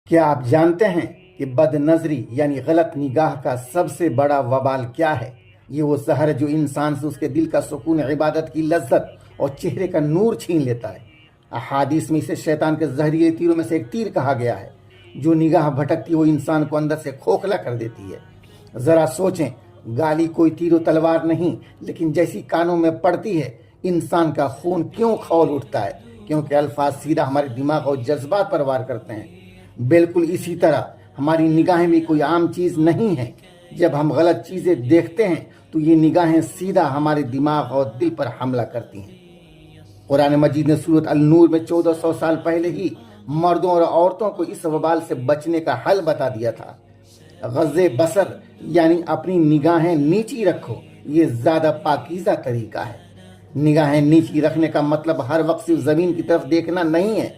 کیا آپ جانتے ہیں کہ بد نظری یعنی غلط نگاہ کا سب سے بڑا وبال کیا ہے؟ یہ وہ زہر ہے جو انسان سے اس کے دل کا سکون، عبادت کی لذت اور چہرے کا نور چھین لیتا ہے۔ احادیث میں اسے شیطان کے زہریلے تیروں میں سے ایک تیر کہا گیا ہے۔ جو نگاہ بھٹکتی وہ انسان کو اندر سے کھوکھلا کر دیتی ہے۔ ذرا سوچیں، گالی کوئی تیر و تلوار نہیں، لیکن جیسی کانوں میں پڑتی ہے انسان کا خون کیوں کھول اٹھتا ہے؟ کیونکہ الفاظ سیدھا ہمارے دماغ اور جذبات پر وار کرتے ہیں۔ بالکل اسی طرح ہماری نگاہیں بھی کوئی عام چیز نہیں ہیں۔ جب ہم غلط چیزیں دیکھتے ہیں تو یہ نگاہیں سیدھا ہمارے دماغ اور دل پر حملہ کرتی ہیں۔ قرآن مجید نے سورۃ النور میں 1400 سال پہلے ہی مردوں اور عورتوں کو اس وبال سے بچنے کا حل بتا دیا تھا۔ غض بصر یعنی اپنی نگاہیں نیچی رکھو، یہ زیادہ پاکیزہ طریقہ ہے۔ نگاہیں نیچی رکھنے کا مطلب ہر وقت صرف زمین کی طرف دیکھنا نہیں ہے،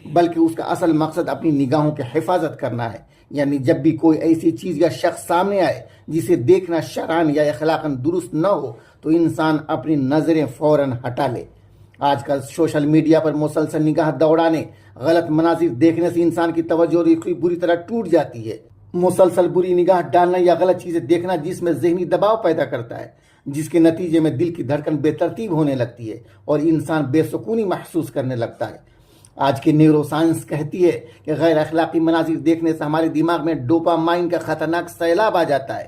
بلکہ اس کا اصل مقصد اپنی نگاہوں کی حفاظت کرنا ہے۔ یعنی جب بھی کوئی ایسی چیز یا شخص سامنے آئے جسے دیکھنا شرعاً یا اخلاقاً درست نہ ہو تو انسان اپنی نظریں فوراً ہٹا لے۔ آج کل سوشل میڈیا پر مسلسل نگاہ دوڑانے، غلط مناظر دیکھنے سے انسان کی توجہ اور عقل بری طرح ٹوٹ جاتی ہے۔ مسلسل بری نگاہ ڈالنا یا غلط چیزیں دیکھنا جس میں ذہنی دباؤ پیدا کرتا ہے، جس کے نتیجے میں دل کی دھڑکن بے ترتیب ہونے لگتی ہے اور انسان بے سکونی محسوس کرنے لگتا ہے۔ آج کی نیورو سائنس کہتی ہے کہ غیر اخلاقی مناظر دیکھنے سے ہمارے دماغ میں ڈوپامائن کا خطرناک سیلاب آ جاتا ہے۔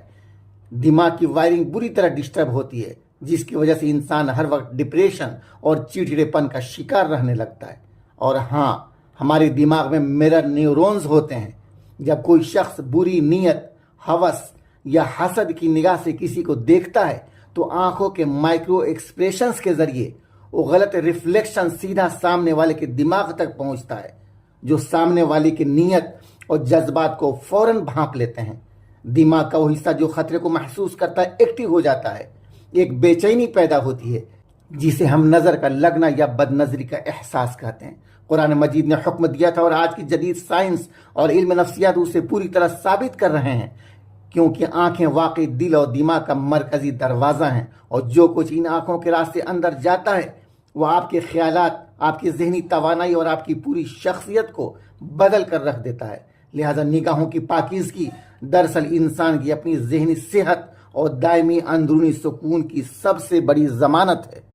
دماغ کی وائرنگ بری طرح ڈسٹرب ہوتی ہے، جس کی وجہ سے انسان ہر وقت ڈپریشن اور چڑچڑے پن کا شکار رہنے لگتا ہے۔ اور ہاں، ہمارے دماغ میں میرر نیورونز ہوتے ہیں۔ جب کوئی شخص بری نیت، ہوس یا حسد کی نگاہ سے کسی کو دیکھتا ہے تو آنکھوں کے مائکرو ایکسپریشنز کے ذریعے وہ غلط ریفلیکشن سیدھا سامنے والے کے دماغ تک پہنچتا ہے، جو سامنے والے کی نیت اور جذبات کو فوراً بھانپ لیتے ہیں۔ دماغ کا وہ حصہ جو خطرے کو محسوس کرتا ہے ایکٹیو ہو جاتا ہے۔ ایک بے چینی پیدا ہوتی ہے جسے ہم نظر کا لگنا یا بد نظری کا احساس کہتے ہیں۔ قرآن مجید نے حکم دیا تھا اور آج کی جدید سائنس اور علم نفسیات اسے پوری طرح ثابت کر رہے ہیں، کیونکہ آنکھیں واقعی دل اور دماغ کا مرکزی دروازہ ہیں، اور جو کچھ ان آنکھوں کے راستے اندر جاتا ہے وہ آپ کے خیالات، آپ کی ذہنی توانائی اور آپ کی پوری شخصیت کو بدل کر رکھ دیتا ہے۔ لہذا نگاہوں کی پاکیزگی دراصل انسان کی اپنی ذہنی صحت اور دائمی اندرونی سکون کی سب سے بڑی ضمانت ہے۔